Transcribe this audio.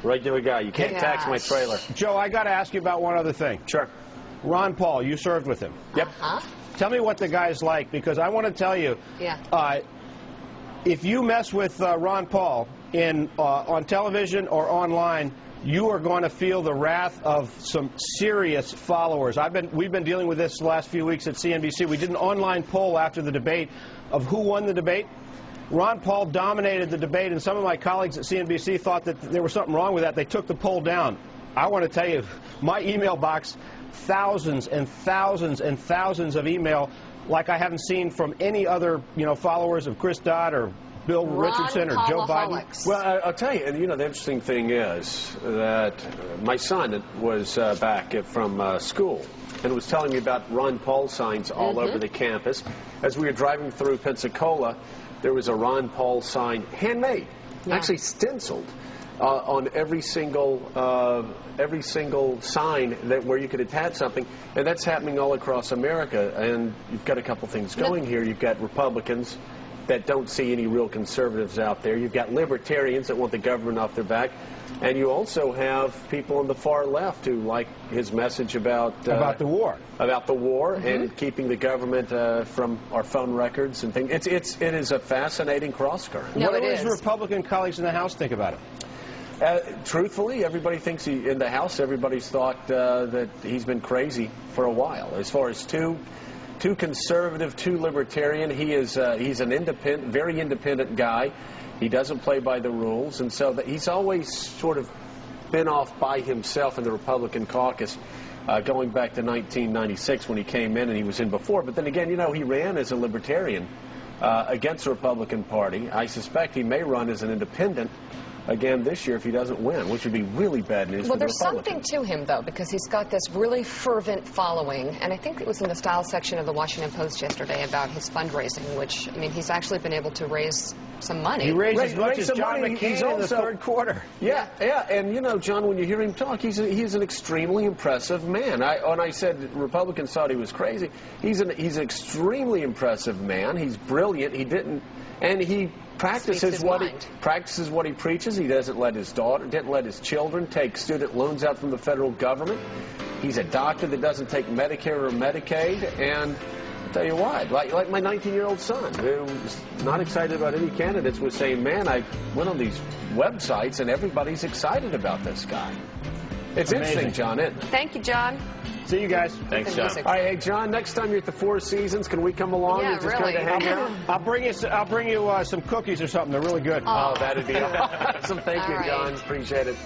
Regular guy. You can't tax my trailer. Joe, I got to ask you about one other thing. Sure. Ron Paul, you served with him. Yep. Tell me what the guy's like, because I want to tell you, if you mess with Ron Paul on television or online, you are going to feel the wrath of some serious followers. We've been dealing with this the last few weeks at CNBC. We did an online poll after the debate of who won the debate. Ron Paul dominated the debate, and some of my colleagues at CNBC thought that there was something wrong with that. They took the poll down. I want to tell you, my email box, thousands and thousands and thousands of email like I haven't seen from any other, followers of Chris Dodd or Bill Richardson or Joe Biden. Well, I'll tell you, and the interesting thing is that my son was back from school and was telling me about Ron Paul signs all over the campus. As we were driving through Pensacola, there was a Ron Paul sign, handmade, actually stenciled, on every single sign where you could attach something, and that's happening all across America. And you've got a couple things going here. You've got Republicans that don't see any real conservatives out there. You've got libertarians that want the government off their back, and you also have people on the far left who like his message about the war, and keeping the government from our phone records and things. It is a fascinating cross current. What do his Republican colleagues in the House think about it? Truthfully, everybody thinks in the House, everybody's thought that he's been crazy for a while. As far as too conservative, too libertarian, he's an very independent guy. He doesn't play by the rules, and so he's always sort of been off by himself in the Republican caucus, going back to 1996 when he came in, and he was in before. But then again, he ran as a libertarian against the Republican Party. I suspect he may run as an independent again this year if he doesn't win, which would be really bad news for the Republicans. Well, there's something to him, though, because he's got this really fervent following, and I think it was in the style section of the Washington Post yesterday about his fundraising, which, I mean, he's actually been able to raise some money. He raised as much as John McCain in the third quarter. Yeah, and, John, when you hear him talk, he's an extremely impressive man. When I said Republicans thought he was crazy, he's an extremely impressive man. He's brilliant. He practices what he preaches. He didn't let his children take student loans out from the federal government. He's a doctor that doesn't take Medicare or Medicaid. And I'll tell you what, like my 19-year-old son, who's not excited about any candidates, was saying, man, I went on these websites and everybody's excited about this guy. It's interesting, John. Thank you, John. See you guys. Thanks, John. All right, hey, John, next time you're at the Four Seasons, can we come along and just kind of hang out? I'll bring you some cookies or something. They're really good. Oh, that'd be awesome. Thank you, John. Appreciate it.